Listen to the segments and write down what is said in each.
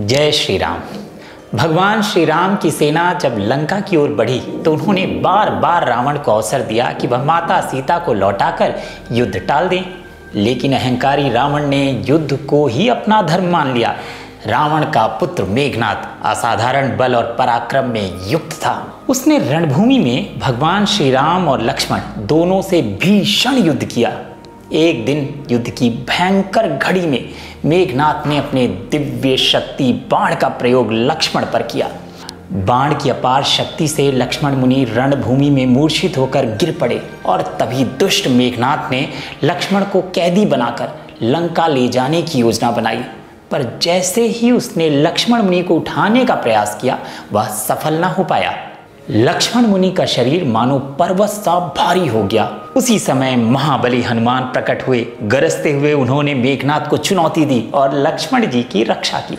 जय श्री राम। भगवान श्री राम की सेना जब लंका की ओर बढ़ी तो उन्होंने बार बार रावण को अवसर दिया कि वह माता सीता को लौटाकर युद्ध टाल दे, लेकिन अहंकारी रावण ने युद्ध को ही अपना धर्म मान लिया। रावण का पुत्र मेघनाद असाधारण बल और पराक्रम में युक्त था। उसने रणभूमि में भगवान श्री राम और लक्ष्मण दोनों से भीषण युद्ध किया। एक दिन युद्ध की भयंकर घड़ी में मेघनाद ने अपने दिव्य शक्ति बाण का प्रयोग लक्ष्मण पर किया। बाण की अपार शक्ति से लक्ष्मण मुनि रणभूमि में मूर्छित होकर गिर पड़े और तभी दुष्ट मेघनाद ने लक्ष्मण को कैदी बनाकर लंका ले जाने की योजना बनाई। पर जैसे ही उसने लक्ष्मण मुनि को उठाने का प्रयास किया, वह सफल न हो पाया। लक्ष्मण मुनि का शरीर मानो पर्वत सा भारी हो गया। उसी समय महाबली हनुमान प्रकट हुए। गरजते हुए उन्होंने मेघनाद को चुनौती दी और लक्ष्मण जी की रक्षा की।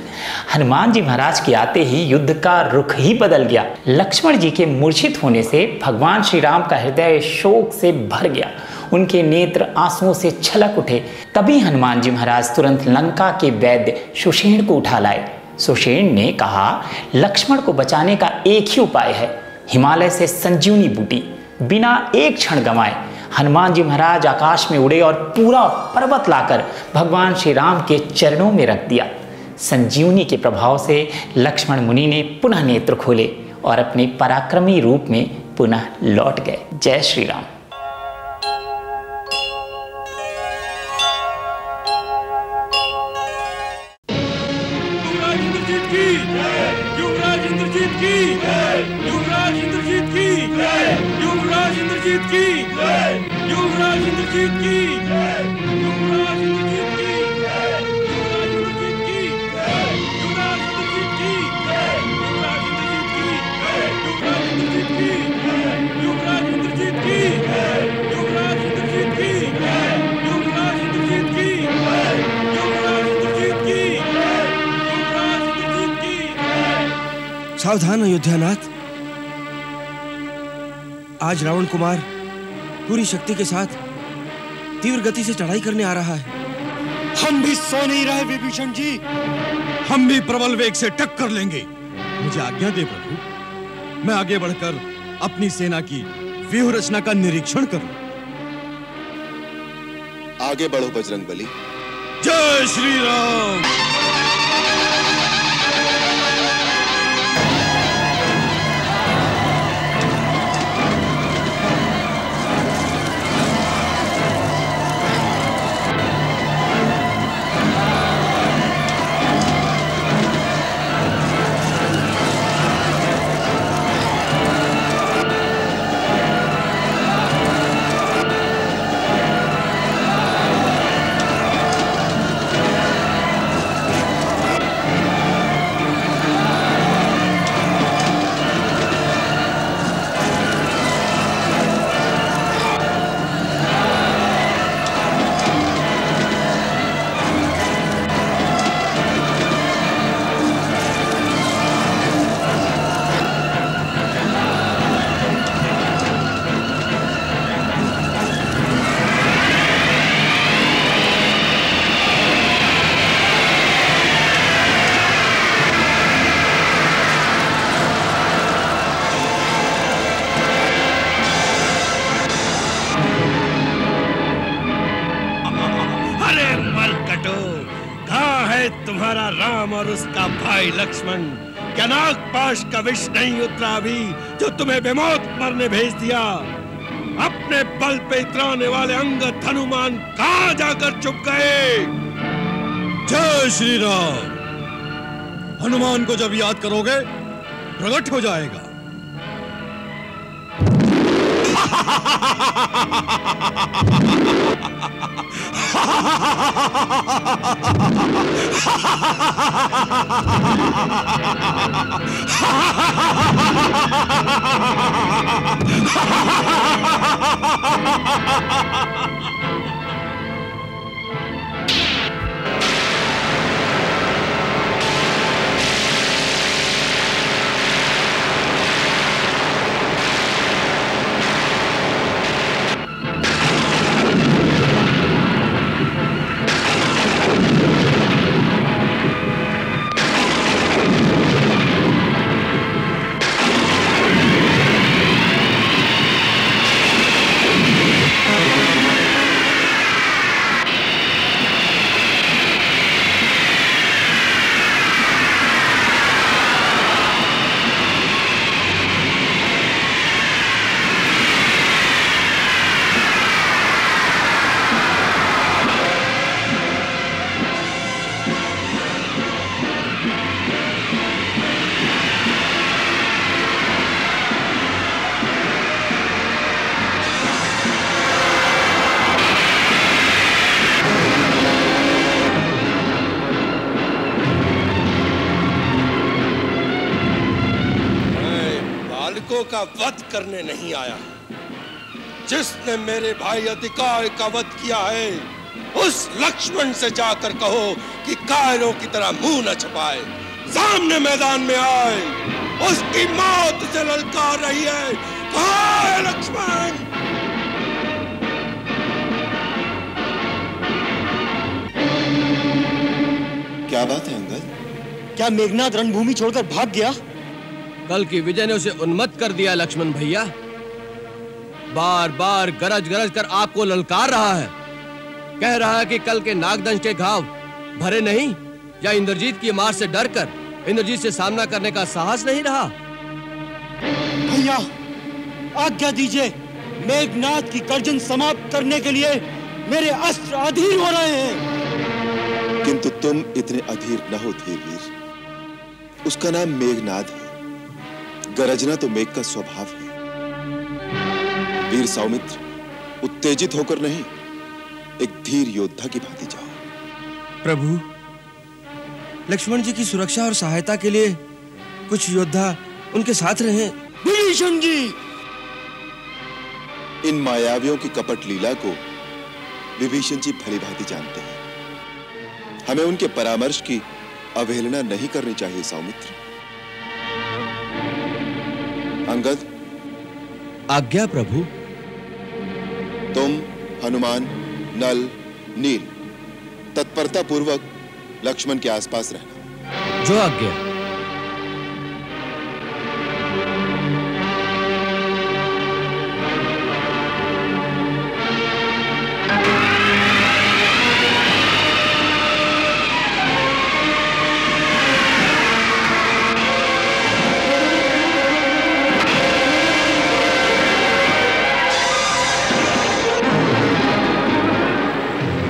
हनुमान जी महाराज के आते ही युद्ध का रुख ही बदल गया। लक्ष्मण जी के मूर्छित होने से भगवान श्री राम का हृदय शोक से भर गया। उनके नेत्र आंसुओं से छलक उठे। तभी हनुमान जी महाराज तुरंत लंका के वैद्य सुषेण को उठा लाए। सुषेण ने कहा, लक्ष्मण को बचाने का एक ही उपाय है, हिमालय से संजीवनी बूटी। बिना एक क्षण गंवाए हनुमान जी महाराज आकाश में उड़े और पूरा पर्वत लाकर भगवान श्री राम के चरणों में रख दिया। संजीवनी के प्रभाव से लक्ष्मण मुनि ने पुनः नेत्र खोले और अपने पराक्रमी रूप में पुनः लौट गए। जय श्री राम। सावधान अयोध्यानाथ, आज रावण कुमार पूरी शक्ति के साथ तीव्र गति से चढ़ाई करने आ रहा है। हम भी सो नहीं रहे विभीषण जी, हम भी प्रबल वेग से टक्कर लेंगे। मुझे आज्ञा दे प्रभु, मैं आगे बढ़कर अपनी सेना की व्यूह रचना का निरीक्षण करूं। आगे बढ़ो बजरंगबली। जय श्री राम। तुम्हारा राम और उसका भाई लक्ष्मण, क्या नागपाश का विष नहीं उतरा अभी जो तुम्हें बेमौत मरने भेज दिया? अपने बल पे इतराने वाले अंगद हनुमान कहां जाकर छुप गए? जय श्री राम। हनुमान को जब याद करोगे प्रकट हो जाएगा। बालकों का वध करने नहीं आया। जिसने मेरे भाई अधिकार का वध किया है, उस लक्ष्मण से जाकर कहो कि कायरों की तरह मुंह न छपाए, सामने मैदान में आए। उसकी मौत से ललकार रही है। कहाँ है लक्ष्मण? क्या बात है अंगद? क्या मेघनाद रणभूमि छोड़कर भाग गया? कल की विजय ने उसे उन्मत्त कर दिया लक्ष्मण भैया। बार बार गरज गरज कर आपको ललकार रहा है। कह रहा है कि कल के नागदंश के घाव भरे नहीं, या इंद्रजीत की मार से डरकर इंद्रजीत से सामना करने का साहस नहीं रहा। भैया आज्ञा दीजिए, मेघनाद की गर्जन समाप्त करने के लिए मेरे अस्त्र अधीर हो रहे हैं। किंतु तुम इतने अधीर न हो धीरवीर। उसका नाम मेघनाद है। गरजना तो मेघ का स्वभाव है। वीर सौमित्र, उत्तेजित होकर नहीं, एक धीर योद्धा की भांति जाओ। प्रभु, लक्ष्मण जी की सुरक्षा और सहायता के लिए कुछ योद्धा उनके साथ रहे। विभीषण जी! इन मायावियों की कपट लीला को विभीषण जी भली भांति जानते हैं। हमें उनके परामर्श की अवहेलना नहीं करनी चाहिए सौमित्र। अंगद। आज्ञा प्रभु। तुम, हनुमान, नल, नील तत्परता पूर्वक लक्ष्मण के आसपास रहना। जो आज्ञा।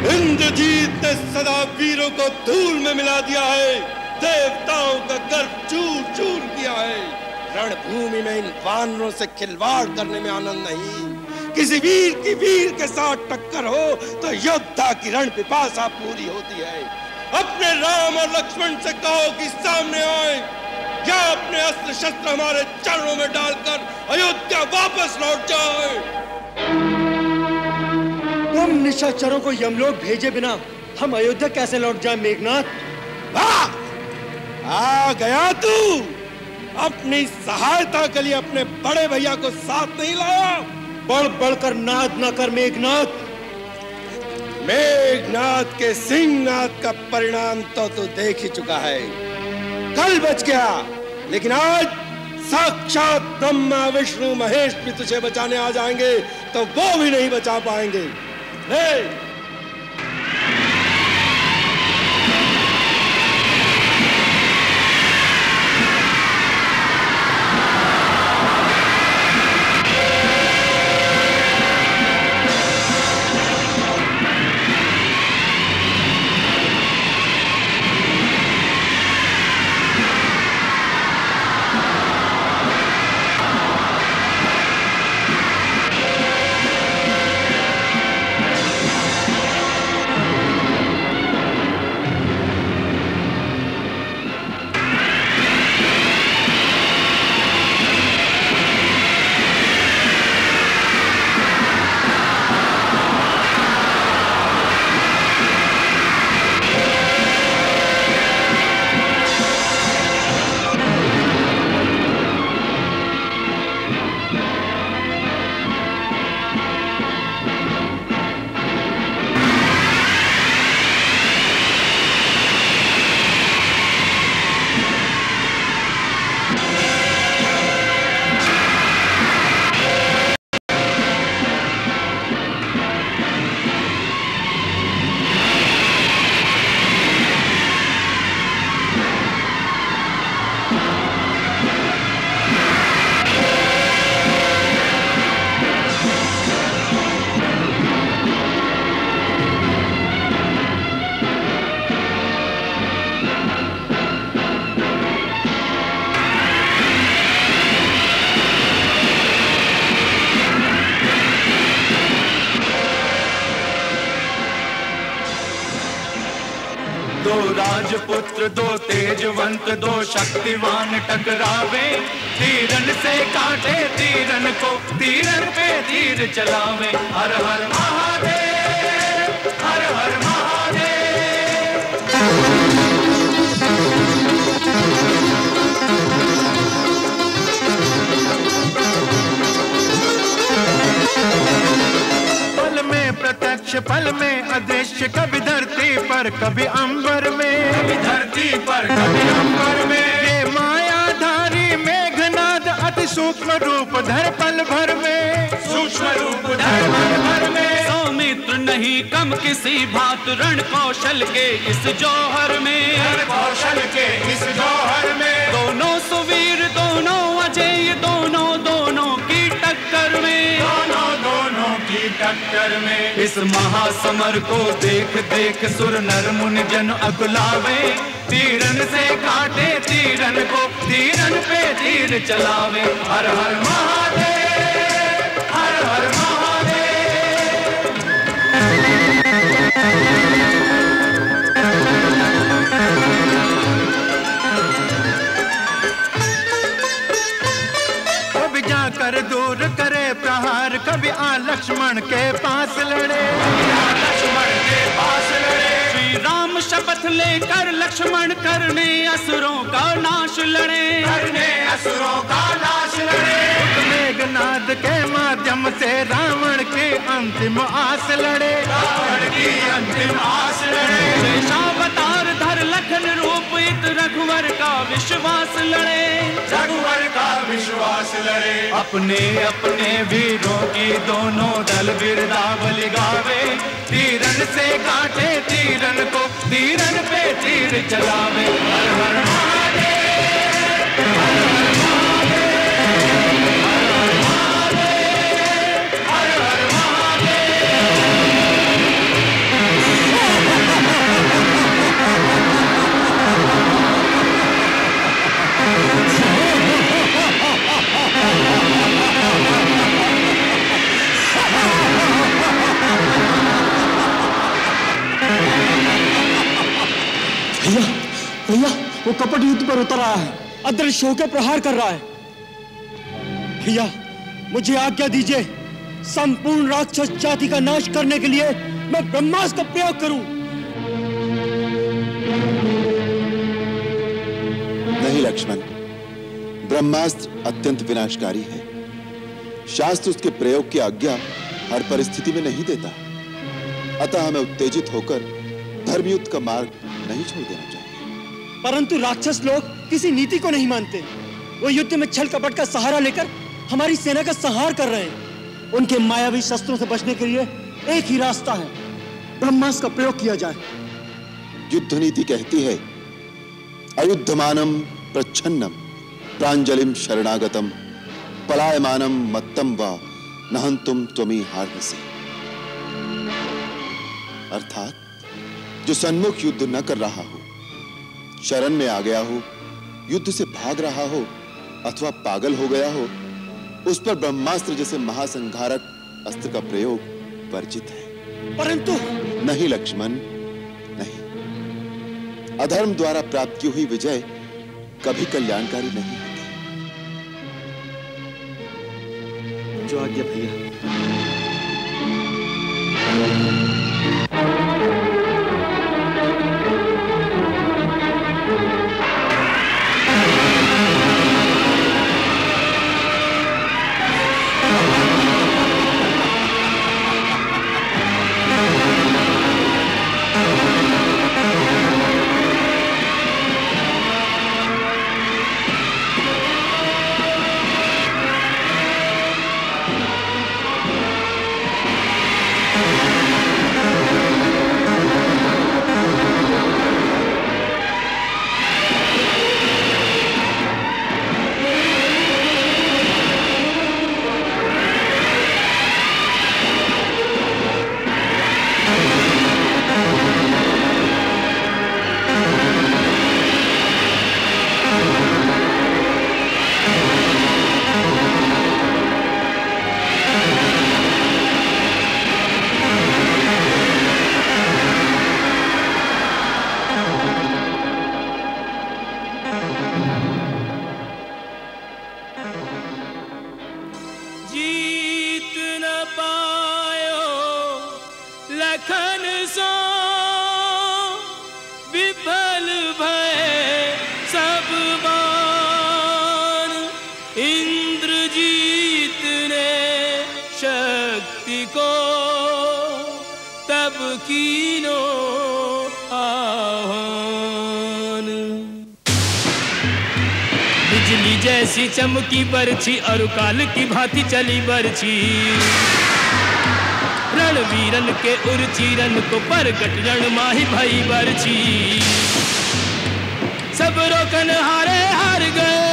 इंद्रजीत ने सदा वीरों को धूल में मिला दिया है। देवताओं का गर्व चूर चूर किया है। रणभूमि में इन वानरों से खिलवाड़ करने में आनंद नहीं। किसी वीर की वीर के साथ टक्कर हो तो योद्धा की रण पिपासा पूरी होती है। अपने राम और लक्ष्मण से कहो कि सामने आए, या अपने अस्त्र शस्त्र हमारे चरणों में डालकर अयोध्या वापस लौट जाए। तुम निशाचरों को यमलोक भेजे बिना हम अयोध्या कैसे लौट जाएं मेघनाद? आ गया तू। अपनी सहायता के लिए अपने बड़े भैया को साथ नहीं लाया। बढ़ बढ़कर नाद न कर मेघनाद। मेघनाद के सिंहनाद का परिणाम तो तू देख ही चुका है। कल बच गया, लेकिन आज साक्षात ब्रह्मा विष्णु महेश भी तुझे बचाने आ जाएंगे तो वो भी नहीं बचा पाएंगे। राजपुत्र दो तेजवंत दो शक्तिवान टकरावे, तीरन से काटे तीरन को, तीरन पे तीर चलावे। हर हर महादेव, हर हर महादेव। पल में प्रत्यक्ष पल में अदृश्य, कभी धरती पर कभी अंबर में, कभी धरती पर कभी अंबर में। ये मायाधारी मेघनाद अति सूक्ष्म रूप धर पल भर में, सूक्ष्म रूप धर पल भर में। सौमित्र नहीं कम किसी भात रण कौशल के इस जौहर में, रण कौशल के इस जौहर में। दोनों सुवीर दोनों अजय दोनों दोनों की टक्कर में, दोनों दोनों की टक्कर में। इस महासमर को देख देख सुर नर मुनि जन अकुलावे, तीरन से काटे तीरन को, तीरन पे तीर चलावे। हर हर महादेव, हर हर महादेव। कभी जाकर दूर करे प्रहार, कभी आ लक्ष्मण के पास लड़े, लक्ष्मण के पास लड़े। श्री राम शपथ लेकर लक्ष्मण करने असुरों का नाश लड़े, करने असुरों का नाश लड़े। मेघनाद के माध्यम से रावण की अंतिम आस लड़े, रावण की अंतिम आस लड़े। शेषावतार धर लखन रूप इत रघुवर का विश्वास लड़े, रघुवर का विश्वास लड़े। अपने अपने वीरों की दोनों दल बिरदावली गावे, तीरन से काटे तीरन को, तीरन पे तीर चलावे। हर हर महादेव, हर हर महादेव, हर हर महादेव। भैया भैया वो कपट युद्ध पर उतर रहा है, अदृश्य होकर प्रहार कर रहा है। भैया मुझे आज्ञा दीजिए, संपूर्ण राक्षस जाति का नाश करने के लिए मैं ब्रह्मास्त्र का प्रयोग करूं। नहीं लक्ष्मण, ब्रह्मास्त्र अत्यंत विनाशकारी है। शास्त्र उसके प्रयोग की आज्ञा हर परिस्थिति में नहीं देता, अतः हमें उत्तेजित होकर धर्मयुद्ध का मार्ग नहीं छोड़ देना चाहिए। परंतु राक्षस लोग किसी नीति को नहीं मानते, वो युद्ध में छल कपट का सहारा लेकर हमारी सेना का संहार कर रहे हैं। उनके मायावी शस्त्रों से बचने के लिए एक ही रास्ता है, ब्रह्मास्त्र का प्रयोग किया जाए। युद्ध नीति कहती है, अयुद्धमानम प्रच्छन्नम प्रांजलिम शरणागतम पलायमानम मत्तम वा नहंतुम त्वमी हार्नसे। अर्थात जो सन्मुख युद्ध न कर रहा हो, शरण में आ गया हो, युद्ध से भाग रहा हो अथवा पागल हो गया हो, उस पर ब्रह्मास्त्र जैसे महासंहारक अस्त्र का प्रयोग वर्जित है। परंतु नहीं लक्ष्मण, नहीं। अधर्म द्वारा प्राप्त की हुई विजय कभी कल्याणकारी नहीं होती। जो आज्ञा भैया। जीत न पायो लखन सो विफल भय सब बाण। इंद्रजीत ने शक्ति को तब कीनो आह्वान। बिजली जैसी चमकी बरछी और काल की भांति चली बरछी। रणवीरन के उर्चीरन को परगट रण माही भई बरछी। सब रोकन हारे हार गए,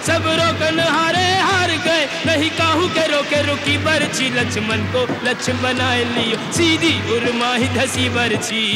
सब रोकन हारे हार गए। नहीं काहू के रोके रुकी बरछी। लक्ष्मण को लक्ष्य बनाए लियो सीधी उर्माही धसी बरछी।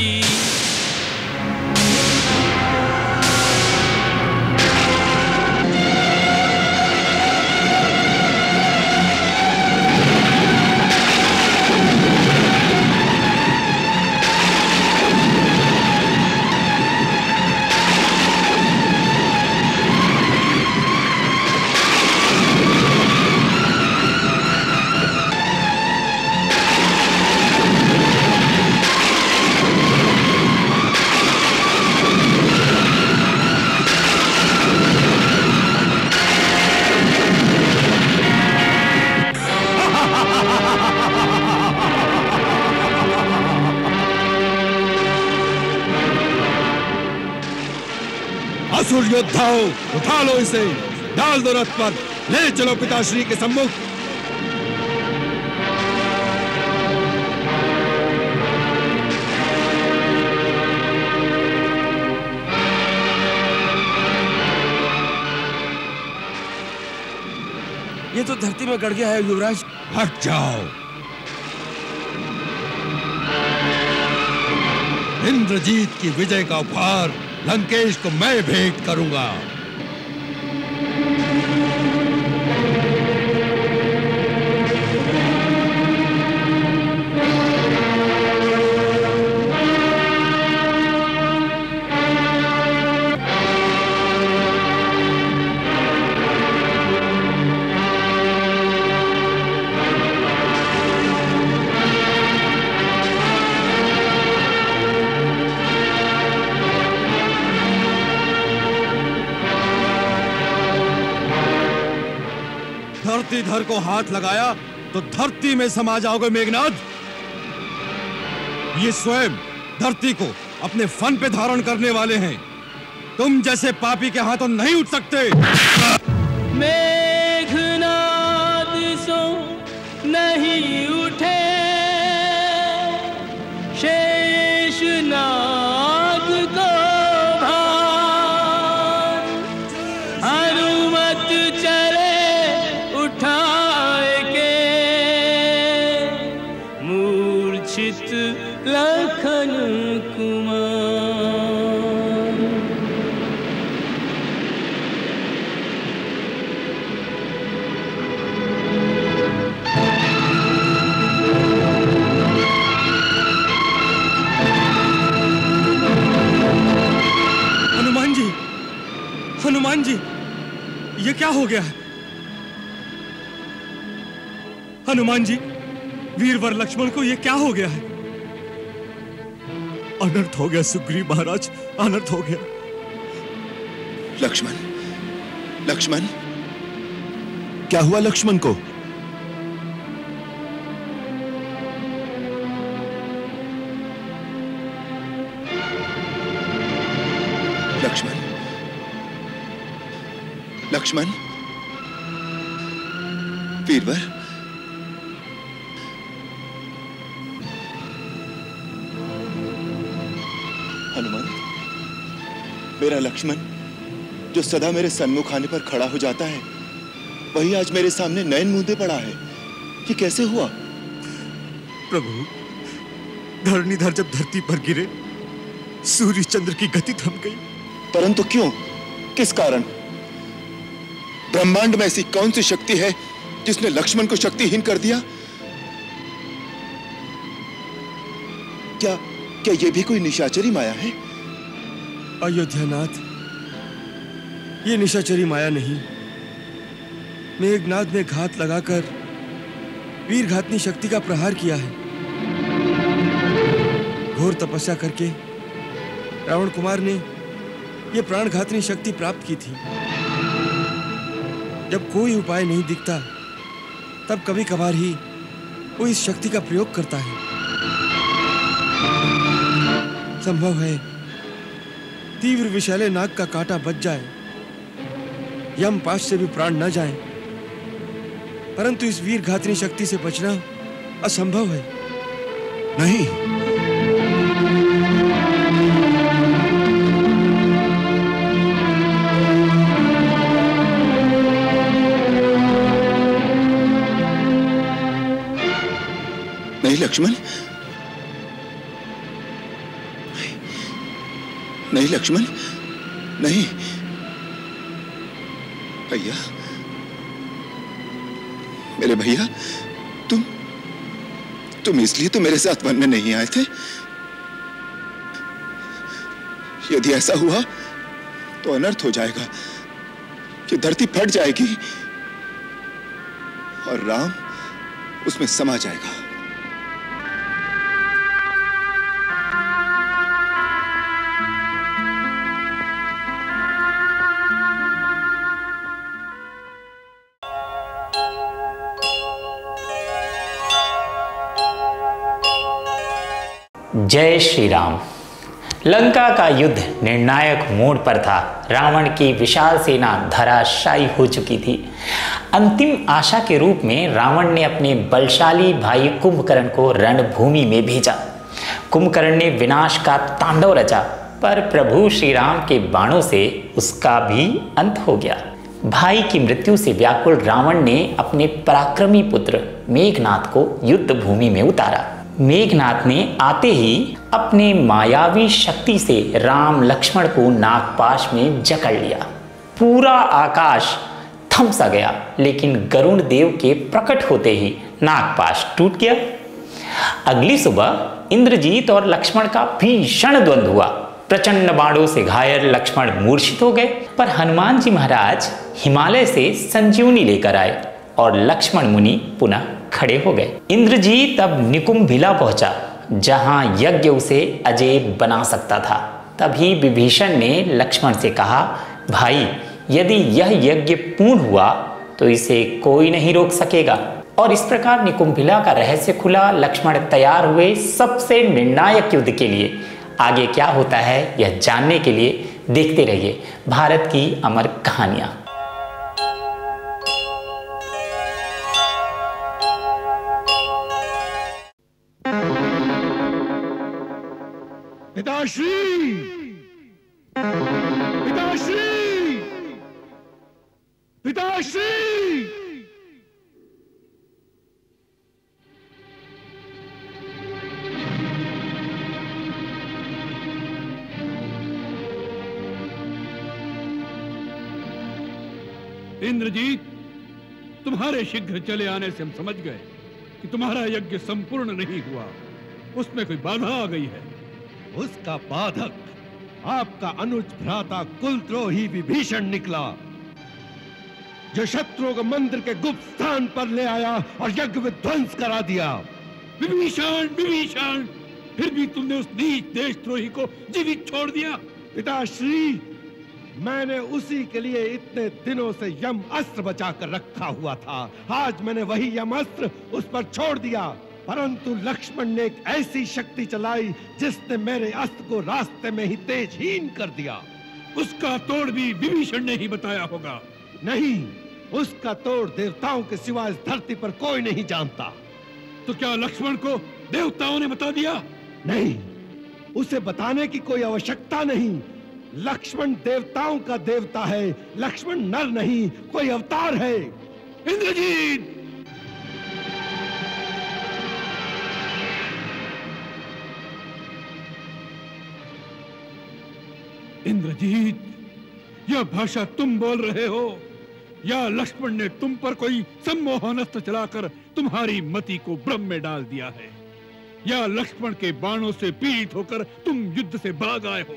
असुर योद्धाओं, उठा लो इसे, डाल दो रथ पर, ले चलो पिताश्री के सम्मुख। ये तो धरती में गड़ गया है युवराज। हट जाओ। इंद्रजीत की विजय का उपहार लंकेश को मैं भेंट करूंगा। धरतीधर को हाथ लगाया तो धरती में समा जाओगे मेघनाद। ये स्वयं धरती को अपने फन पे धारण करने वाले हैं। तुम जैसे पापी के हाथों नहीं उठ सकते। मेघनाद सो नहीं उठे शेषनाग को भार। हनुमत चले उठाए के मूर्छित लखन कुमार। हनुमान जी, ये क्या हो गया? हनुमान जी, वीरवर लक्ष्मण को ये क्या हो गया है? अनर्थ हो गया सुग्रीव महाराज, अनर्थ हो गया। लक्ष्मण, लक्ष्मण, क्या हुआ लक्ष्मण को? लक्ष्मण, लक्ष्मण, वीरवर, हनुमान, मेरा लक्ष्मण जो सदा मेरे सन्मुख आने पर खड़ा हो जाता है, वही आज मेरे सामने नयन मूंदे पड़ा है। ये कैसे हुआ? प्रभु, धरणीधर जब धरती पर गिरे, सूर्य चंद्र की गति थम गई। परंतु क्यों? किस कारण? ब्रह्मांड में ऐसी कौन सी शक्ति है जिसने लक्ष्मण को शक्तिहीन कर दिया? क्या क्या यह भी कोई निशाचरी माया है? अयोध्यानाथ, ये निशाचरी माया नहीं, मेघनाद ने घात लगाकर वीर घातनी शक्ति का प्रहार किया है। घोर तपस्या करके रावण कुमार ने यह प्राण घातनी शक्ति प्राप्त की थी। जब कोई उपाय नहीं दिखता तब कभी कभार ही वो इस शक्ति का प्रयोग करता है। संभव है तीव्र विषैले नाग का कांटा बच जाए, यम पाश से भी प्राण न जाए, परंतु इस वीर घातनी शक्ति से बचना असंभव है। नहीं, नहीं लक्ष्मण, नहीं लक्ष्मण, नहीं। भैया, मेरे भैया, तुम इसलिए तो मेरे साथ वन में नहीं आए थे। यदि ऐसा हुआ तो अनर्थ हो जाएगा, कि धरती फट जाएगी और राम उसमें समा जाएगा। जय श्री राम। लंका का युद्ध निर्णायक मोड़ पर था। रावण की विशाल सेना धराशायी हो चुकी थी। अंतिम आशा के रूप में रावण ने अपने बलशाली भाई कुंभकर्ण को रणभूमि में भेजा। कुंभकर्ण ने विनाश का तांडव रचा, पर प्रभु श्री राम के बाणों से उसका भी अंत हो गया। भाई की मृत्यु से व्याकुल रावण ने अपने पराक्रमी पुत्र मेघनाद को युद्ध भूमि में उतारा। मेघनाद ने आते ही अपने मायावी शक्ति से राम लक्ष्मण को नागपाश में जकड़ लिया। पूरा आकाश थम सा गया, लेकिन गरुड़ देव के प्रकट होते ही नागपाश टूट गया। अगली सुबह इंद्रजीत और लक्ष्मण का भीषण द्वंद्व हुआ। प्रचंड बाणों से घायल लक्ष्मण मूर्छित हो गए, पर हनुमान जी महाराज हिमालय से संजीवनी लेकर आए और लक्ष्मण मुनि पुनः खड़े हो गए। इंद्रजीत अब निकुंभिला पहुंचा, जहां यज्ञ उसे अजेय बना सकता था। तभी विभीषण ने लक्ष्मण से कहा, भाई, यदि यह यज्ञ पूर्ण हुआ तो इसे कोई नहीं रोक सकेगा। और इस प्रकार निकुंभिला का रहस्य खुला। लक्ष्मण तैयार हुए सबसे निर्णायक युद्ध के लिए। आगे क्या होता है यह जानने के लिए देखते रहिए भारत की अमर कहानियां। पिताश्री, पिताश्री, पिताश्री। इंद्रजीत, तुम्हारे शीघ्र चले आने से हम समझ गए कि तुम्हारा यज्ञ संपूर्ण नहीं हुआ, उसमें कोई बाधा आ गई है। उसका बाधक आपका अनुज भ्राता कुलद्रोही विभीषण निकला, जो शत्रुओं को मंदिर के गुप्त स्थान पर ले आया और यज्ञ विध्वंस करा दिया। विभीषण, विभीषण, फिर भी तुमने उस नीच देशद्रोही को जीवित छोड़ दिया। पिताश्री, मैंने उसी के लिए इतने दिनों से यम अस्त्र बचाकर रखा हुआ था। आज मैंने वही यम अस्त्र उस पर छोड़ दिया, परंतु लक्ष्मण ने एक ऐसी शक्ति चलाई जिसने मेरे अस्त्र को रास्ते में ही तेजहीन कर दिया। उसका तोड़ भी विभीषण ने ही बताया होगा। नहीं, उसका तोड़ देवताओं के सिवा इस धरती पर कोई नहीं जानता। तो क्या लक्ष्मण को देवताओं ने बता दिया? नहीं, उसे बताने की कोई आवश्यकता नहीं। लक्ष्मण देवताओं का देवता है, लक्ष्मण नर नहीं, कोई अवतार है। इंद्रजीत, इंद्रजीत, यह भाषा तुम बोल रहे हो या लक्ष्मण ने तुम पर कोई सम्मोहन अस्त्र चलाकर तुम्हारी मति को भ्रम में डाल दिया है, या लक्ष्मण के बाणों से पीड़ित होकर तुम युद्ध से भाग आए हो?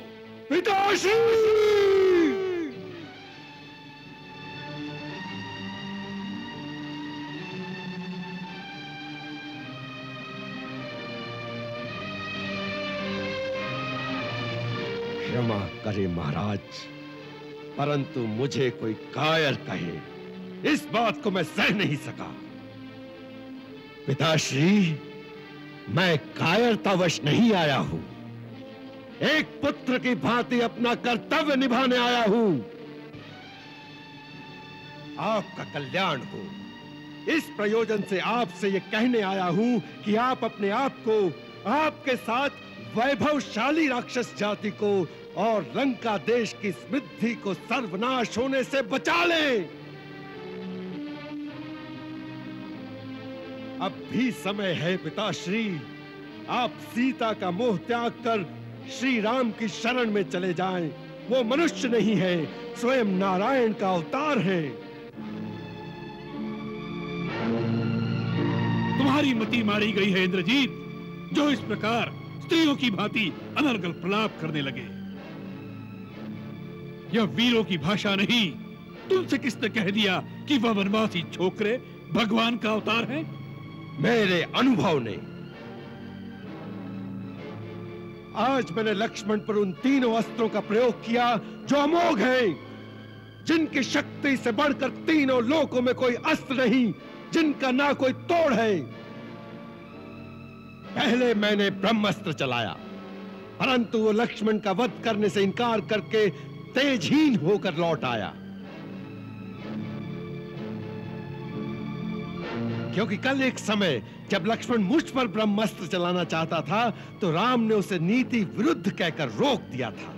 पिताश्री! क्षमा करे महाराज, परंतु मुझे कोई कायर कहे, इस बात को मैं सह नहीं सका। पिताश्री, मैं कायरतावश नहीं आया हूं, एक पुत्र की भांति अपना कर्तव्य निभाने आया हूं। आपका कल्याण हो, इस प्रयोजन से आपसे यह कहने आया हूं कि आप अपने आप को, आपके साथ वैभवशाली राक्षस जाति को और लंका देश की समृद्धि को सर्वनाश होने से बचा लें। अब भी समय है पिताश्री, आप सीता का मोह त्याग कर श्री राम की शरण में चले जाएं। वो मनुष्य नहीं है, स्वयं नारायण का अवतार है। तुम्हारी मति मारी गई है इंद्रजीत, जो इस प्रकार स्त्रियों की भांति अनर्गल प्रलाप करने लगे। यह वीरों की भाषा नहीं। तुमसे किसने कह दिया कि वह वनवासी छोकरे भगवान का अवतार है? मेरे अनुभव ने। आज मैंने लक्ष्मण पर उन तीनों अस्त्रों का प्रयोग किया जो अमोघ हैं, जिनकी शक्ति से बढ़कर तीनों लोकों में कोई अस्त्र नहीं, जिनका ना कोई तोड़ है। पहले मैंने ब्रह्मास्त्र चलाया, परंतु वो लक्ष्मण का वध करने से इनकार करके तेजहीन होकर लौट आया। क्योंकि कल एक समय जब लक्ष्मण मुझ पर ब्रह्मास्त्र चलाना चाहता था तो राम ने उसे नीति विरुद्ध कहकर रोक दिया था।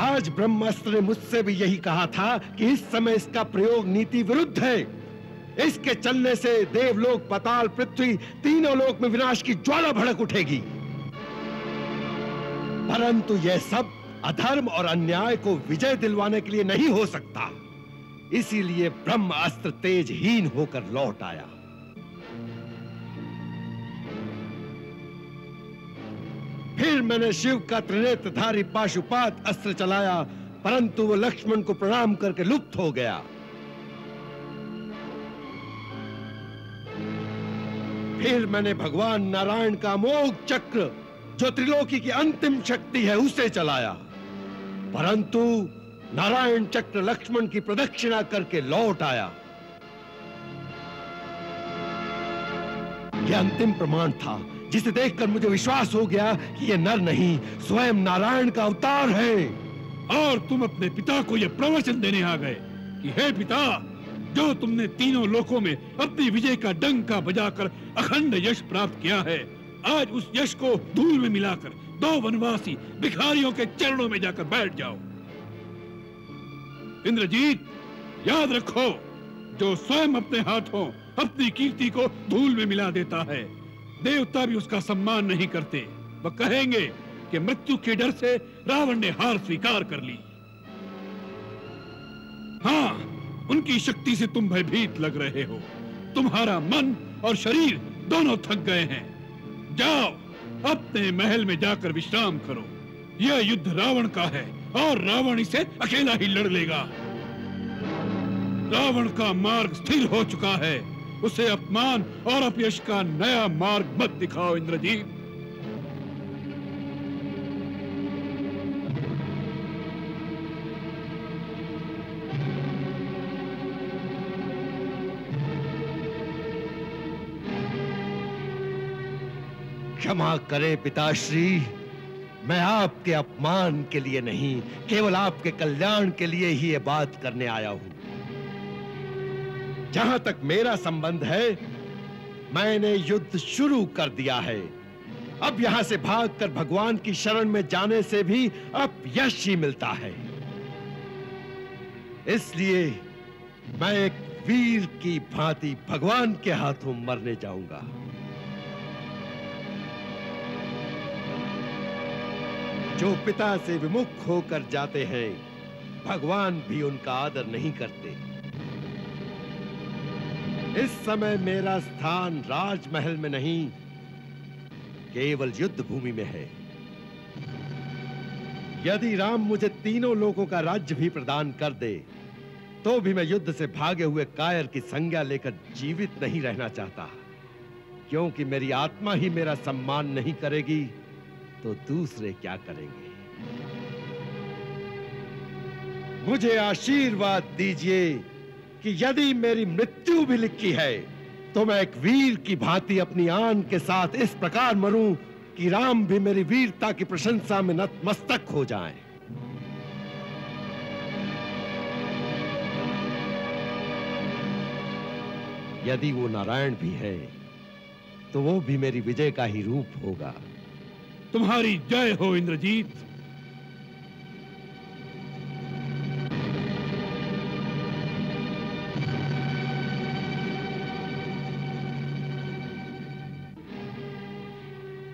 आज ब्रह्मास्त्र ने मुझसे भी यही कहा था कि इस समय इसका प्रयोग नीति विरुद्ध है। इसके चलने से देवलोक, पाताल, पृथ्वी, तीनों लोक में विनाश की ज्वाला भड़क उठेगी। परंतु यह सब अधर्म और अन्याय को विजय दिलवाने के लिए नहीं हो सकता। इसीलिए ब्रह्मास्त्र तेजहीन होकर लौट आया। फिर मैंने शिव का त्रिनेत्रधारी पाशुपात अस्त्र चलाया, परंतु वो लक्ष्मण को प्रणाम करके लुप्त हो गया। फिर मैंने भगवान नारायण का अमोघ चक्र, जो त्रिलोकी की अंतिम शक्ति है, उसे चलाया, परंतु नारायण चक्र लक्ष्मण की प्रदक्षिणा करके लौट आया। यह अंतिम प्रमाण था जिसे देखकर मुझे विश्वास हो गया कि यह नर नहीं, स्वयं नारायण का अवतार है। और तुम अपने पिता को यह प्रवचन देने आ गए कि हे पिता, जो तुमने तीनों लोकों में अपनी विजय का डंका बजाकर अखंड यश प्राप्त किया है, आज उस यश को धूल में मिलाकर दो वनवासी भिखारियों के चरणों में जाकर बैठ जाओ। इंद्रजीत, याद रखो, जो स्वयं अपने हाथों अपनी कीर्ति को धूल में मिला देता है, देवता भी उसका सम्मान नहीं करते। वह कहेंगे कि मृत्यु के डर से रावण ने हार स्वीकार कर ली। हाँ, उनकी शक्ति से तुम भयभीत लग रहे हो। तुम्हारा मन और शरीर दोनों थक गए हैं। जाओ, अपने महल में जाकर विश्राम करो। यह युद्ध रावण का है और रावण इसे अकेला ही लड़ लेगा। रावण का मार्ग स्थिर हो चुका है, उसे अपमान और अपयश का नया मार्ग मत दिखाओ इंद्रजीत। क्षमा करे पिताश्री, मैं आपके अपमान के लिए नहीं, केवल आपके कल्याण के लिए ही ये बात करने आया हूं। जहां तक मेरा संबंध है, मैंने युद्ध शुरू कर दिया है। अब यहां से भागकर भगवान की शरण में जाने से भी अपयश ही मिलता है। इसलिए मैं एक वीर की भांति भगवान के हाथों मरने जाऊंगा। जो पिता से विमुख होकर जाते हैं, भगवान भी उनका आदर नहीं करते। इस समय मेरा स्थान राजमहल में नहीं, केवल युद्ध भूमि में है। यदि राम मुझे तीनों लोगों का राज्य भी प्रदान कर दे, तो भी मैं युद्ध से भागे हुए कायर की संज्ञा लेकर जीवित नहीं रहना चाहता, क्योंकि मेरी आत्मा ही मेरा सम्मान नहीं करेगी तो दूसरे क्या करेंगे। मुझे आशीर्वाद दीजिए कि यदि मेरी मृत्यु भी लिखी है तो मैं एक वीर की भांति अपनी आन के साथ इस प्रकार मरूं कि राम भी मेरी वीरता की प्रशंसा में नतमस्तक हो जाएं। यदि वो नारायण भी है तो वो भी मेरी विजय का ही रूप होगा। तुम्हारी जय हो इंद्रजीत।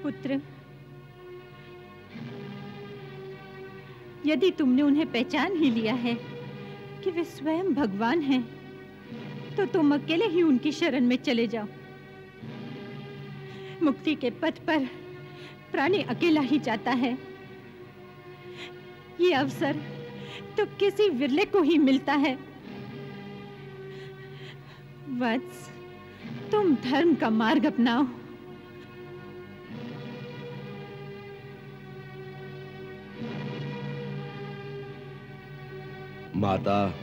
पुत्र, यदि तुमने उन्हें पहचान ही लिया है कि वे स्वयं भगवान हैं, तो तुम अकेले ही उनकी शरण में चले जाओ। मुक्ति के पथ पर प्राणी अकेला ही जाता है। ये अवसर तो किसी विरले को ही मिलता है। वत्स, तुम धर्म का मार्ग अपनाओ। माता,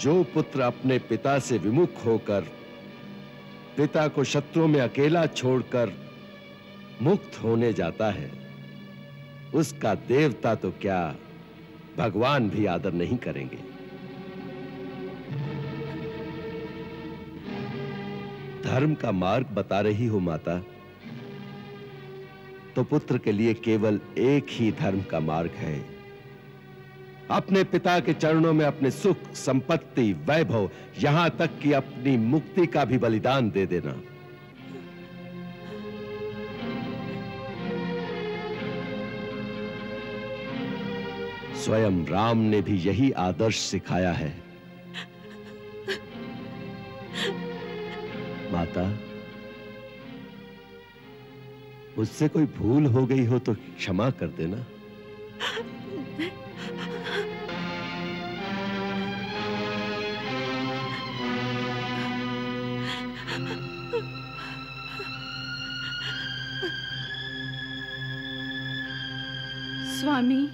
जो पुत्र अपने पिता से विमुख होकर पिता को शत्रुओं में अकेला छोड़कर मुक्त होने जाता है, उसका देवता तो क्या भगवान भी आदर नहीं करेंगे। धर्म का मार्ग बता रही हो माता, तो पुत्र के लिए केवल एक ही धर्म का मार्ग है। अपने पिता के चरणों में अपने सुख, संपत्ति, वैभव, यहां तक कि अपनी मुक्ति का भी बलिदान दे देना। स्वयं राम ने भी यही आदर्श सिखाया है। माता, मुझसे कोई भूल हो गई हो तो क्षमा कर देना। स्वामी,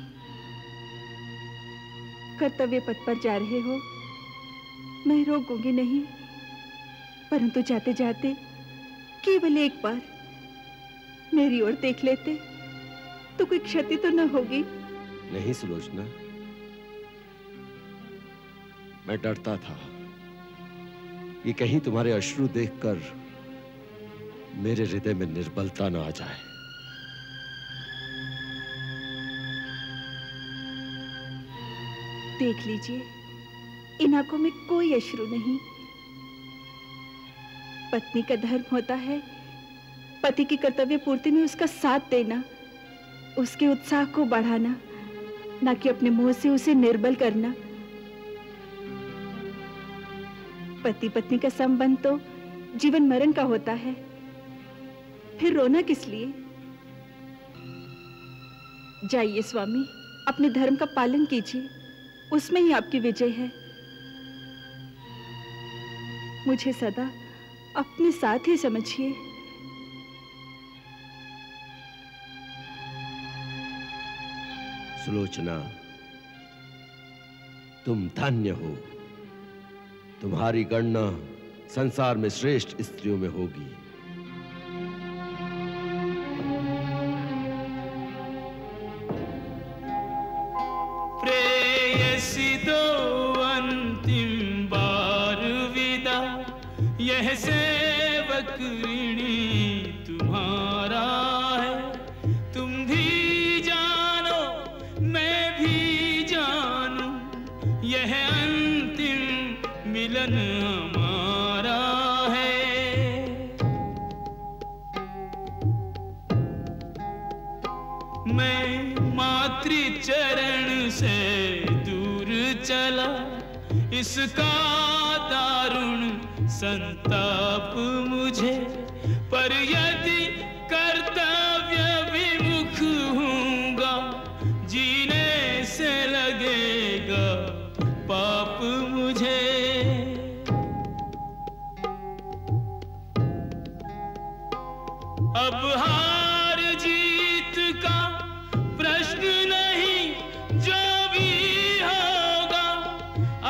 कर्तव्य पथ पर जा रहे हो, मैं रोकूंगी नहीं, परंतु जाते जाते केवल एक बार मेरी ओर देख लेते तो कोई क्षति तो न होगी। नहीं सुलोचना, मैं डरता था कि कहीं तुम्हारे अश्रु देखकर मेरे हृदय में निर्बलता न आ जाए। देख लीजिए, इन आंखों में कोई अश्रु नहीं। पत्नी का धर्म होता है पति की कर्तव्य पूर्ति में उसका साथ देना, उसके उत्साह को बढ़ाना, ना कि अपने मुंह से उसे निर्बल करना। पति पत्नी का संबंध तो जीवन मरण का होता है, फिर रोना किस लिए? जाइए स्वामी, अपने धर्म का पालन कीजिए, उसमें ही आपकी विजय है। मुझे सदा अपने साथ ही समझिए। सुलोचना, तुम धन्य हो। तुम्हारी गणना संसार में श्रेष्ठ स्त्रियों में होगी। प्रेयसी दो अंतिम बार विदा, यह सेवक ऋणी तुम्हारा है। तुम भी जानो मैं भी जानूं, यह अंतिम मिलन हमारा है। मैं मातृ चरण से दूर चला, इसका दारुण संताप मुझे, पर यदि कर्तव्य विमुख अब हार जीत का प्रश्न नहीं, जो भी होगा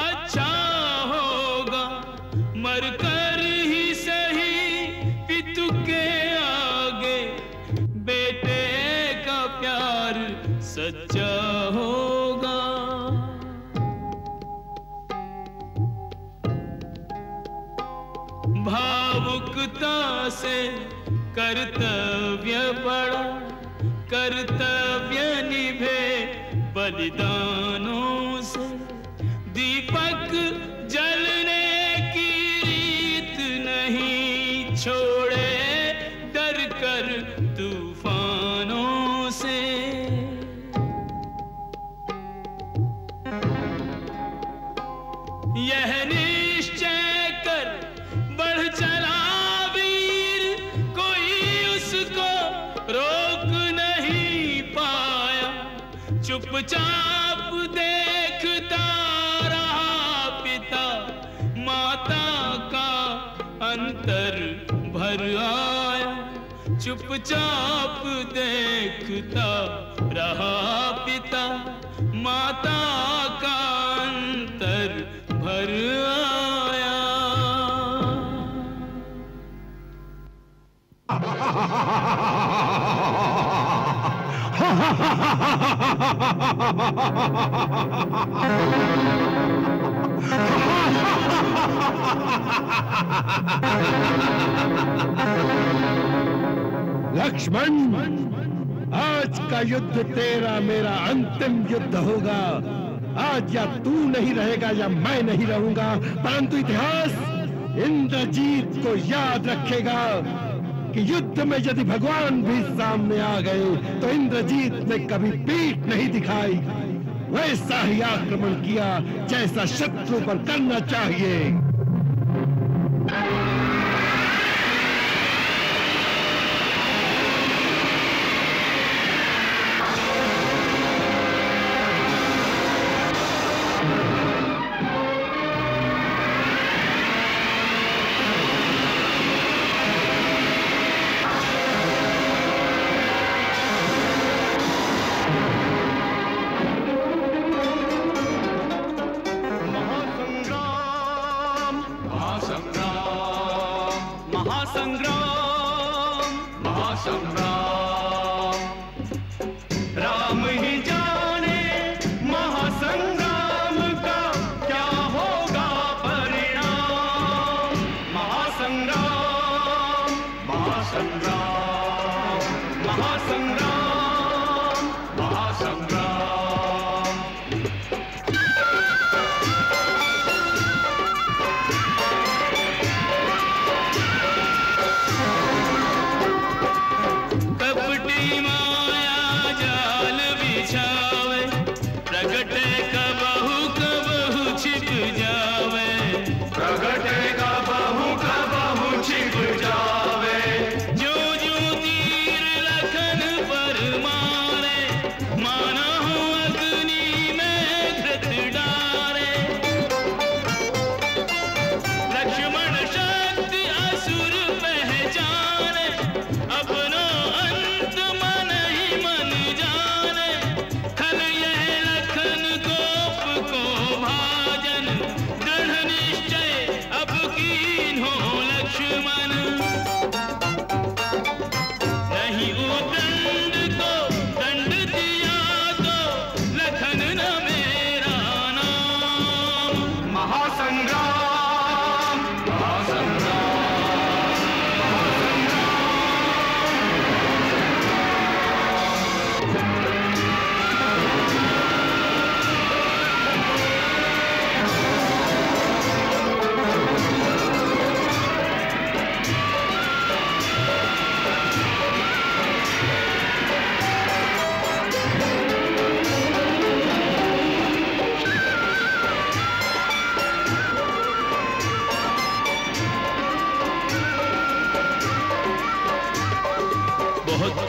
अच्छा होगा, मरकर ही सही पितु के आगे बेटे का प्यार सच्चा होगा। भावुकता से कर्तव्य पड़ा, कर्तव्य निभे बलिदानों से, दीपक जलने की रीत नहीं छोड़े डर कर तूफानों से। यह निश्चय कर बढ़ चला वीर, कोई उसको रोक नहीं पाया, चुपचाप देखता रहा पिता, माता का अंतर भर आया, चुपचाप देखता रहा पिता, माता का अंतर भर आया। लक्ष्मण, आज का युद्ध तेरा मेरा अंतिम युद्ध होगा। आज या तू नहीं रहेगा या मैं नहीं रहूंगा, परंतु इतिहास इंद्रजीत को याद रखेगा कि युद्ध में यदि भगवान भी सामने आ गए तो इंद्रजीत ने कभी पीठ नहीं दिखाई, वैसा ही आक्रमण किया जैसा शत्रु पर करना चाहिए।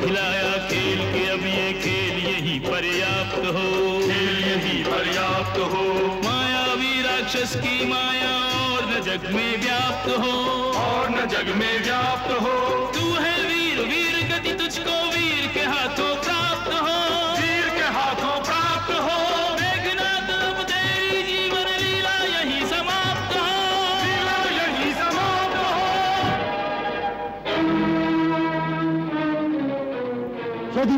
खिलाया खेल के अब ये खेल यही पर्याप्त हो, खेल यही पर्याप्त हो। मायावी राक्षस की माया और न जग में व्याप्त हो, और न जग में व्याप्त हो। तू है वीर वीर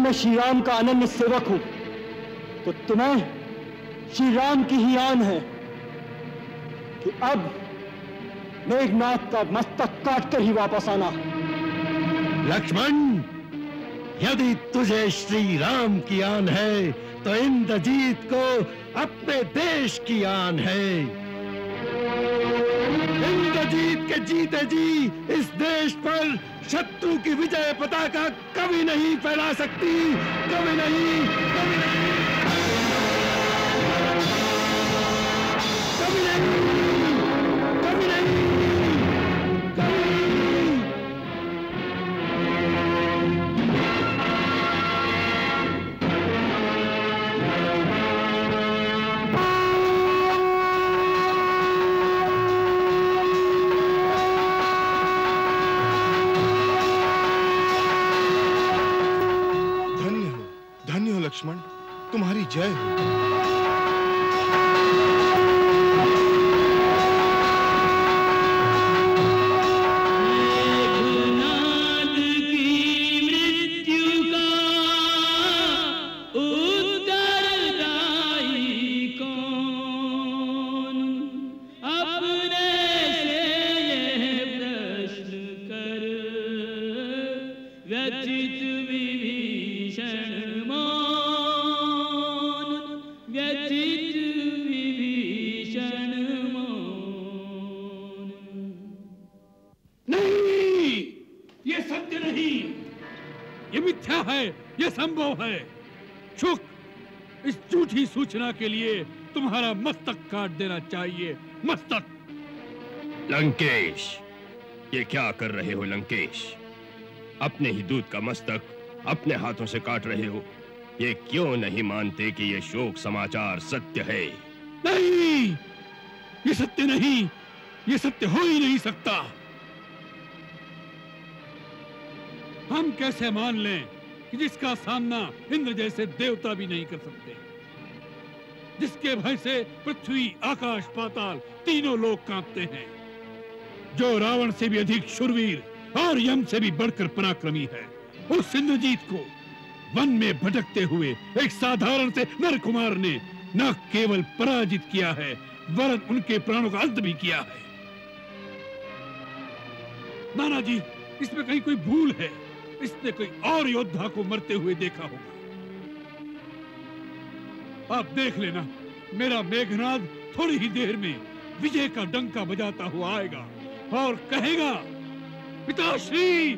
मैं श्री राम का अनन्य सेवक हूं, तो तुम्हें श्री राम की ही आन है कि अब मेघनाद का मस्तक काटकर ही वापस आना। लक्ष्मण, यदि तुझे श्री राम की आन है तो इंद्रजीत को अपने देश की आन है। इंद्रजीत के जीते जी इस देश पर शत्रु की विजय पताका कभी नहीं फहरा सकती, कभी नहीं, कभी नहीं, कभी नहीं, कभी नहीं, कभी नहीं। धन्य हो लक्ष्मण, तुम्हारी जय हो। यह संभव है। शुक, इस झूठी सूचना के लिए तुम्हारा मस्तक काट देना चाहिए, मस्तक। लंकेश, ये क्या कर रहे हो लंकेश? अपने ही दूत का मस्तक अपने हाथों से काट रहे हो। ये क्यों नहीं मानते कि ये शोक समाचार सत्य है? नहीं, ये सत्य नहीं, ये सत्य हो ही नहीं सकता। हम कैसे मान लें कि जिसका सामना इंद्र जैसे देवता भी नहीं कर सकते, जिसके भय से पृथ्वी, आकाश, पाताल तीनों लोग कांपते हैं, जो रावण से भी अधिक शूरवीर और यम से भी बढ़कर पराक्रमी है, उस इंद्रजीत को वन में भटकते हुए एक साधारण से नर कुमार ने न केवल पराजित किया है, वरन उनके प्राणों का अंत भी किया है। नाना जी, इसमें कहीं कोई भूल है। इसने कोई और योद्धा को मरते हुए देखा होगा। आप देख लेना, मेरा मेघनाद थोड़ी ही देर में विजय का डंका बजाता हुआ आएगा और कहेगा, पिताश्री,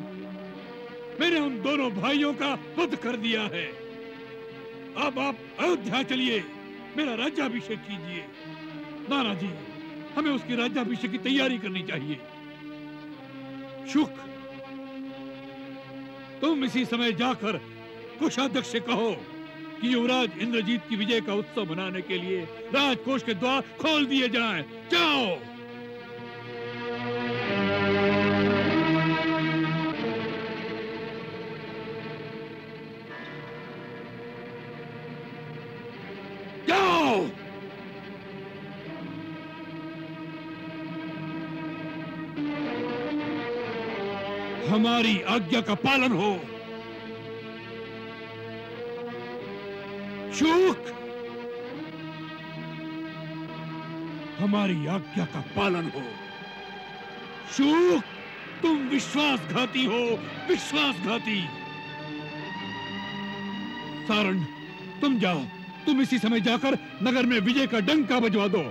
मैंने उन दोनों भाइयों का वध कर दिया है। अब आप अयोध्या चलिए, मेरा राज्याभिषेक कीजिए। नाना जी, हमें उसके राज्याभिषेक की तैयारी करनी चाहिए। शुक, तुम इसी समय जाकर कोषाध्यक्ष से कहो कि युवराज इंद्रजीत की विजय का उत्सव मनाने के लिए राजकोष के द्वार खोल दिए जाएं। जाओ। जाओ। हमारी आज्ञा का पालन हो। शुक, हमारी आज्ञा का पालन हो। शुक, तुम विश्वासघाती हो, विश्वासघाती। सारण, तुम जाओ, तुम इसी समय जाकर नगर में विजय का डंका बजवा दो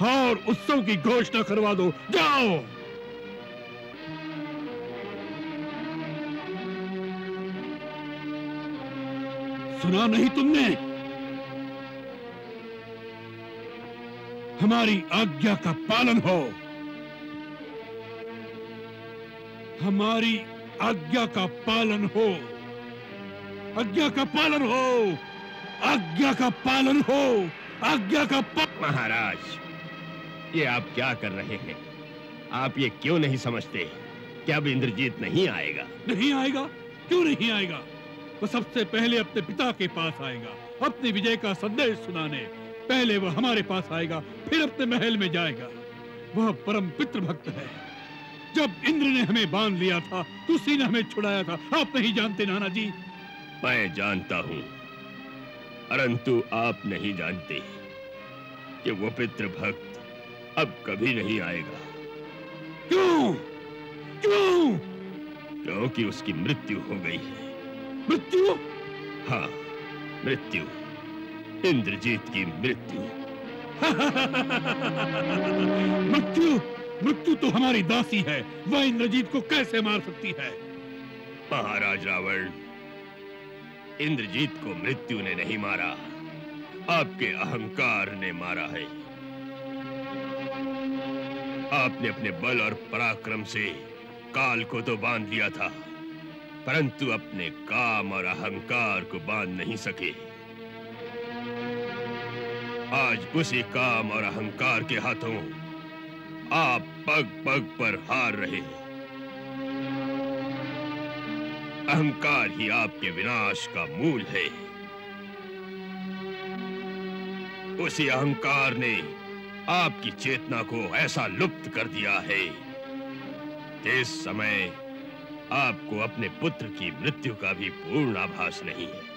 और उत्सव की घोषणा करवा दो। जाओ। सुना नहीं तुमने? हमारी आज्ञा का पालन हो। हमारी आज्ञा का पालन हो। आज्ञा का पालन हो। आज्ञा का पालन हो। आज्ञा का महाराज, ये आप क्या कर रहे हैं? आप ये क्यों नहीं समझते कि अब इंद्रजीत नहीं आएगा? नहीं आएगा? क्यों नहीं आएगा? वो सबसे पहले अपने पिता के पास आएगा, अपनी विजय का संदेश सुनाने। पहले वह हमारे पास आएगा, फिर अपने महल में जाएगा। वह परम पितृभक्त है। जब इंद्र ने हमें बांध लिया था तो उसी ने हमें छुड़ाया था। आप नहीं जानते नाना जी, मैं जानता हूं, परंतु आप नहीं जानते कि वो पितृभक्त अब कभी नहीं आएगा। क्यों? क्यों? क्योंकि उसकी मृत्यु हो गई है। मृत्यु? हाँ, मृत्यु, इंद्रजीत की मृत्यु। मृत्यु? मृत्यु तो हमारी दासी है, वह इंद्रजीत को कैसे मार सकती है? महाराज रावण, इंद्रजीत को मृत्यु ने नहीं मारा, आपके अहंकार ने मारा है। आपने अपने बल और पराक्रम से काल को तो बांध लिया था, परंतु अपने काम और अहंकार को बांध नहीं सके। आज उसी काम और अहंकार के हाथों आप पग पग पर हार रहे हैं। अहंकार ही आपके विनाश का मूल है। उसी अहंकार ने आपकी चेतना को ऐसा लुप्त कर दिया है कि इस समय आपको अपने पुत्र की मृत्यु का भी पूर्ण आभास नहीं है।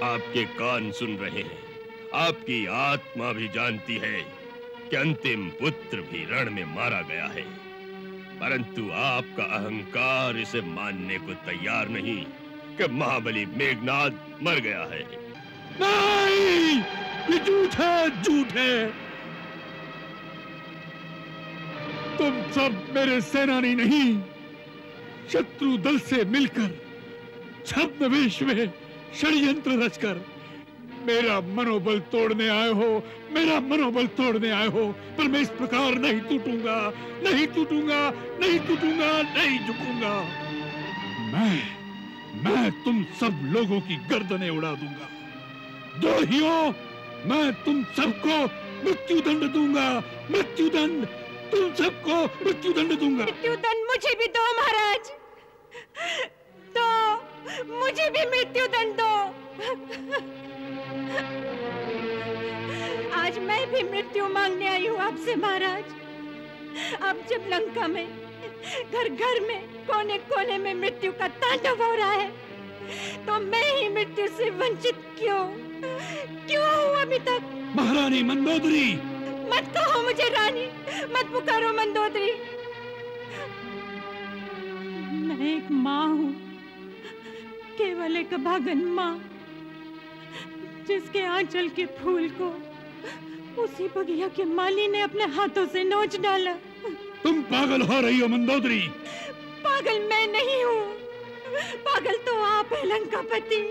आपके कान सुन रहे हैं, आपकी आत्मा भी जानती है कि अंतिम पुत्र भी रण में मारा गया है, परंतु आपका अहंकार इसे मानने को तैयार नहीं कि महाबली मेघनाद मर गया है। नहीं, ये झूठ है, झूठ है। तुम सब मेरे सेनानी नहीं, शत्रु दल से मिलकर छद्मवेश में षड्यंत्र रचकर मेरा मनोबल तोड़ने आए हो, मेरा मनोबल तोड़ने आए हो। पर मैं इस प्रकार नहीं टूटूंगा, नहीं टूटूंगा, नहीं टूटूंगा, नहीं झुकूंगा। मैं तुम सब लोगों की गर्दनें उड़ा दूंगा। द्रोहियों, मैं तुम सबको मृत्युदंड दूंगा, मृत्युदंड, तुम सबको मृत्युदंड दूंगा। मृत्युदंड मुझे भी दो महाराज, तो मुझे भी मृत्युदंड दो। आज मैं भी मृत्यु मांगने आई हूँ आपसे महाराज। अब जब लंका में घर घर में कोने कोने में मृत्यु का तांडव हो रहा है, तो मैं ही मृत्यु से वंचित क्यों हूँ अभी तक? महारानी मंदोदरी! मत कहो मुझे रानी, मत पुकारो मंदोदरी। मैं एक माँ हूँ, केवल एक अभागन माँ, जिसके आंचल के फूल को उसी बगिया के माली ने अपने हाथों से नोच डाला। तुम पागल हो रही हो मंदोदरी। पागल मैं नहीं हूँ, पागल तो आप है लंकापति।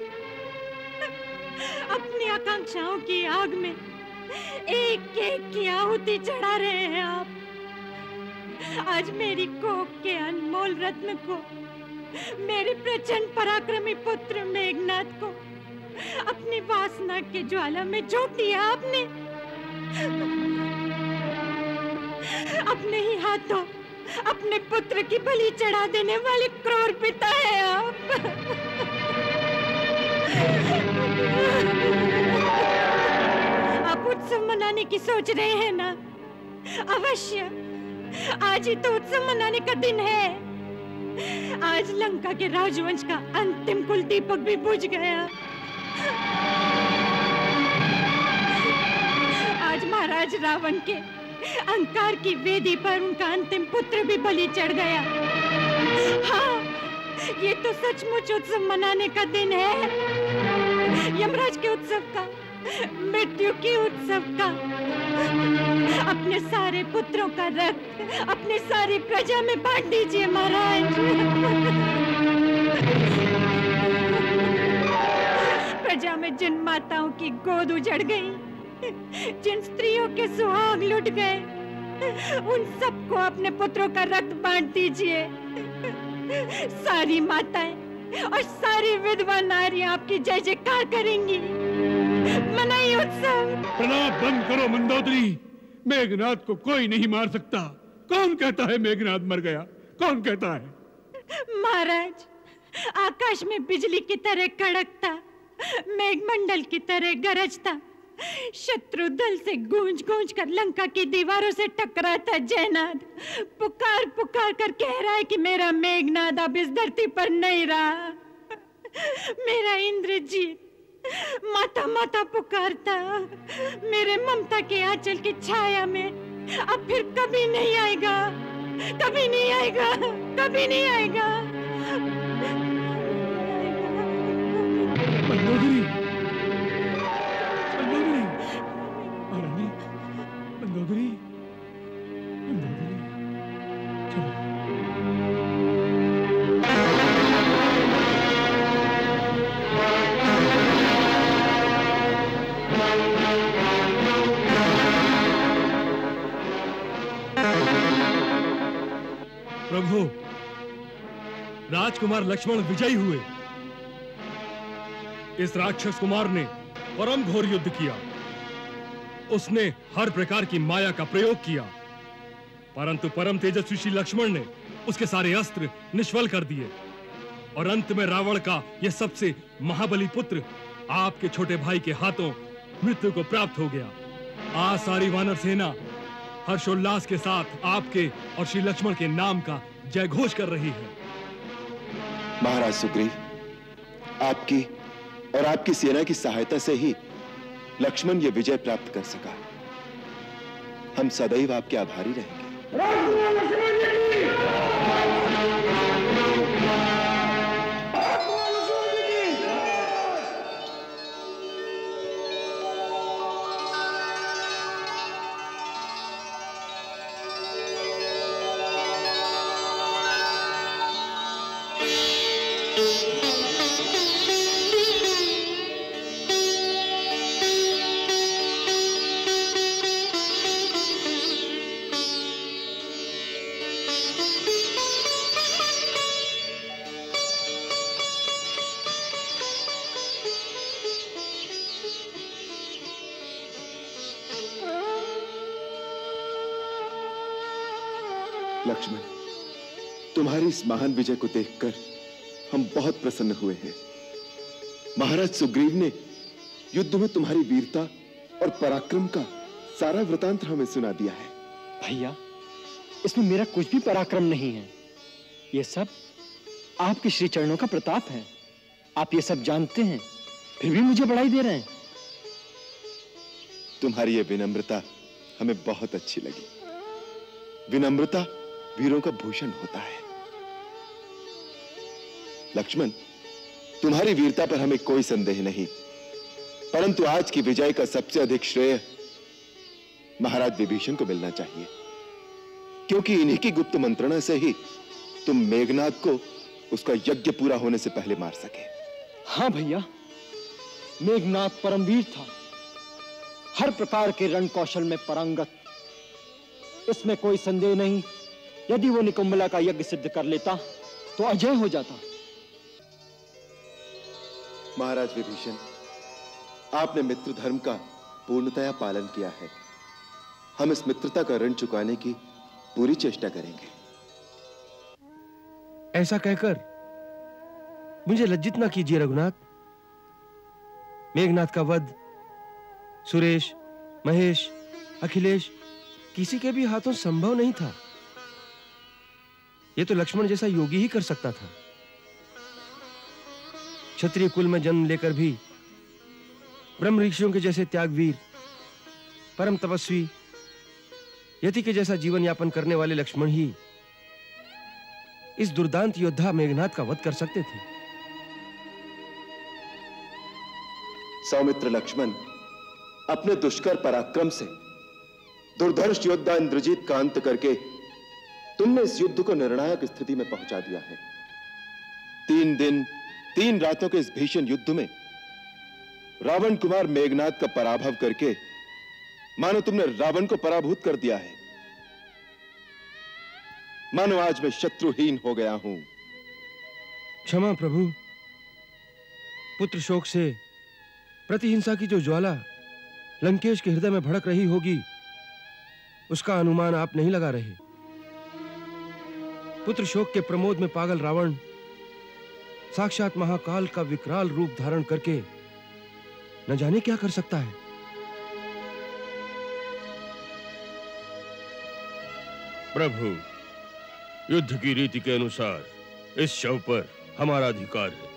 अपनी आकांक्षाओं की आग में एक एक की आहुति चढ़ा रहे हैं आप। आज मेरी कोख के अनमोल रत्न को, मेरे प्रचंड पराक्रमी पुत्र मेघनाद को अपनी वासना के ज्वाला में झोंक दिया आपने। अपने ही हाथों अपने पुत्र की बलि चढ़ा देने वाले क्रूर पिता है आप। आप उत्सव मनाने की सोच रहे हैं ना? अवश्य, आज ही तो उत्सव मनाने का दिन है। आज लंका के राजवंश का अंतिम कुल दीपक भी बुझ गया। आज महाराज रावण के अहंकार की वेदी पर उनका अंतिम पुत्र भी बलि चढ़ गया। हाँ, ये तो सचमुच उत्सव मनाने का दिन है, यमराज के उत्सव का, मृत्यु के उत्सव का। अपने सारे पुत्रों का रक्त अपनी सारी प्रजा में बांट दीजिए महाराज। प्रजा में जिन माताओं की गोद उजड़ गई, जिन स्त्रियों के सुहाग लुट गए, उन सबको अपने पुत्रों का रक्त बांट दीजिए। सारी माताएं और सारी विधवा नारियां आपकी जय जयकार करेंगी। मनाइए उत्सव। प्रलाप बंद करो मंदोदरी। मेघनाद को कोई नहीं मार सकता। कौन कहता है मेघनाद मर गया? कौन कहता है? महाराज, आकाश में बिजली की तरह कड़कता, मेघमंडल की तरह गरजता, शत्रु दल से गूंज गूंज कर लंका की दीवारों से टकरा था जयनाद। पुकार पुकार कर कह रहा है कि मेरा मेघनाद अब इस धरती पर नहीं रहा। मेरा इंद्रजीत माता माता पुकारता मेरे ममता के आंचल की छाया में अब फिर कभी नहीं आएगा, कभी नहीं आएगा, कभी नहीं आएगा। मंदोदरी, मंदोदरी, महारानी, मंदोदरी, मंदोदरी, चलो। प्रभु, राजकुमार लक्ष्मण विजयी हुए। इस राक्षस कुमार ने परम घोर युद्ध किया। उसने हर प्रकार की माया का प्रयोग किया, परंतु परम तेजस्वी श्री लक्ष्मण ने उसके सारे अस्त्र निष्फल कर दिए और अंत में रावण का यह सबसे महाबली पुत्र आपके छोटे भाई के हाथों मृत्यु को प्राप्त हो गया। आज सारी वानर सेना हर्षोल्लास के साथ आपके और श्री लक्ष्मण के नाम का जय घोष कर रही है। महाराज सुग्रीव, आपकी और आपकी सेना की सहायता से ही लक्ष्मण ये विजय प्राप्त कर सका। हम सदैव आपके आभारी रहेंगे। लक्ष्मण, तुम्हारी इस महान विजय को देखकर हम बहुत प्रसन्न हुए हैं। महाराज सुग्रीव ने युद्ध में तुम्हारी वीरता और पराक्रम का सारा वृतांत हमें सुना दिया है। भैया, इसमें मेरा कुछ भी पराक्रम नहीं है। ये सब आपके श्री चरणों का प्रताप है। आप ये सब जानते हैं, फिर भी मुझे बड़ाई दे रहे हैं। तुम्हारी ये विनम्रता हमें बहुत अच्छी लगी। विनम्रता वीरों का भूषण होता है। लक्ष्मण, तुम्हारी वीरता पर हमें कोई संदेह नहीं, परंतु आज की विजय का सबसे अधिक श्रेय महाराज विभीषण को मिलना चाहिए, क्योंकि इन्हीं की गुप्त मंत्रणा से ही तुम मेघनाद को उसका यज्ञ पूरा होने से पहले मार सके। हाँ भैया, मेघनाद परमवीर था, हर प्रकार के रण कौशल में पारंगत। इसमें कोई संदेह नहीं, यदि वो निकुंभला का यज्ञ सिद्ध कर लेता तो अजय हो जाता। महाराज विभीषण, आपने मित्र धर्म का पूर्णतया पालन किया है। हम इस मित्रता का ऋण चुकाने की पूरी चेष्टा करेंगे। ऐसा कहकर मुझे लज्जित ना कीजिए रघुनाथ। मेघनाद का वध सुरेश, महेश, अखिलेश किसी के भी हाथों संभव नहीं था। यह तो लक्ष्मण जैसा योगी ही कर सकता था। क्षत्रिय कुल में जन्म लेकर भी ब्रह्म ऋषियों के जैसे त्यागवीर, परम तपस्वी, यति के जैसा जीवन यापन करने वाले लक्ष्मण ही इस दुर्दांत योद्धा मेघनाद का वध कर सकते थे। सौमित्र लक्ष्मण अपने दुष्कर पराक्रम से दुर्धर्ष योद्धा इंद्रजीत का अंत करके तुमने इस युद्ध को निर्णायक स्थिति में पहुंचा दिया है। 3 दिन 3 रातों के इस भीषण युद्ध में रावण कुमार मेघनाद का पराभव करके मानो तुमने रावण को पराभूत कर दिया है। मानो आज मैं शत्रुहीन हो गया हूं। क्षमा प्रभु। पुत्र शोक से प्रतिहिंसा की जो ज्वाला लंकेश के हृदय में भड़क रही होगी, उसका अनुमान आप नहीं लगा रहे। पुत्र शोक के प्रमोद में पागल रावण साक्षात महाकाल का विकराल रूप धारण करके न जाने क्या कर सकता है। प्रभु, युद्ध की रीति के अनुसार इस शव पर हमारा अधिकार है।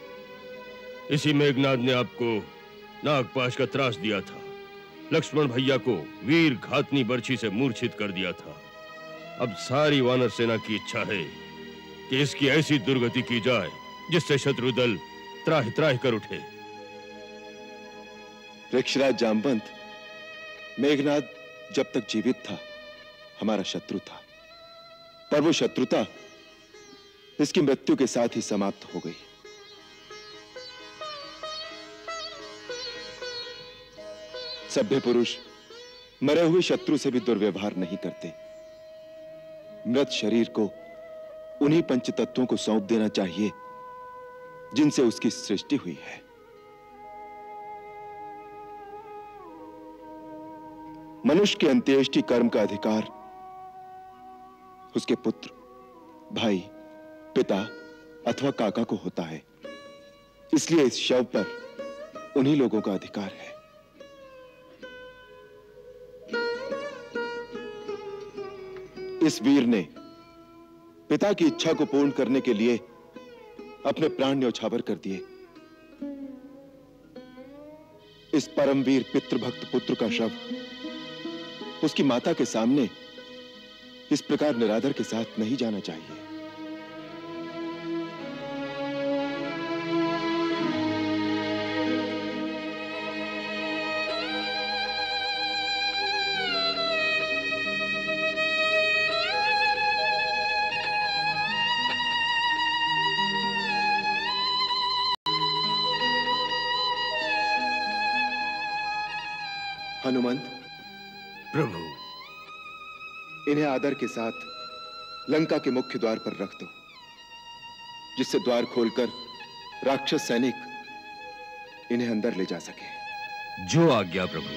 इसी मेघनाद ने आपको नागपाश का त्रास दिया था, लक्ष्मण भैया को वीर घातनी बर्छी से मूर्छित कर दिया था। अब सारी वानर सेना की इच्छा है कि इसकी ऐसी दुर्गति की जाए जिससे शत्रु दल त्राहि त्राहि कर उठे। वृक्षराज जामवंत, मेघनाद जब तक जीवित था हमारा शत्रु था, पर वो शत्रुता इसकी मृत्यु के साथ ही समाप्त हो गई। सभ्य पुरुष मरे हुए शत्रु से भी दुर्व्यवहार नहीं करते। मृत शरीर को उन्हीं पंचतत्वों को सौंप देना चाहिए जिनसे उसकी सृष्टि हुई है। मनुष्य के अंत्येष्टि कर्म का अधिकार उसके पुत्र, भाई, पिता अथवा काका को होता है। इसलिए इस शव पर उन्हीं लोगों का अधिकार है। इस वीर ने पिता की इच्छा को पूर्ण करने के लिए अपने प्राण न्यौछावर कर दिए। इस परमवीर पितृभक्त पुत्र का शव उसकी माता के सामने इस प्रकार निरादर के साथ नहीं जाना चाहिए। हनुमंत, प्रभु, इन्हें आदर के साथ लंका के मुख्य द्वार पर रख दो, जिससे द्वार खोलकर राक्षस सैनिक इन्हें अंदर ले जा सके। जो आज्ञा प्रभु।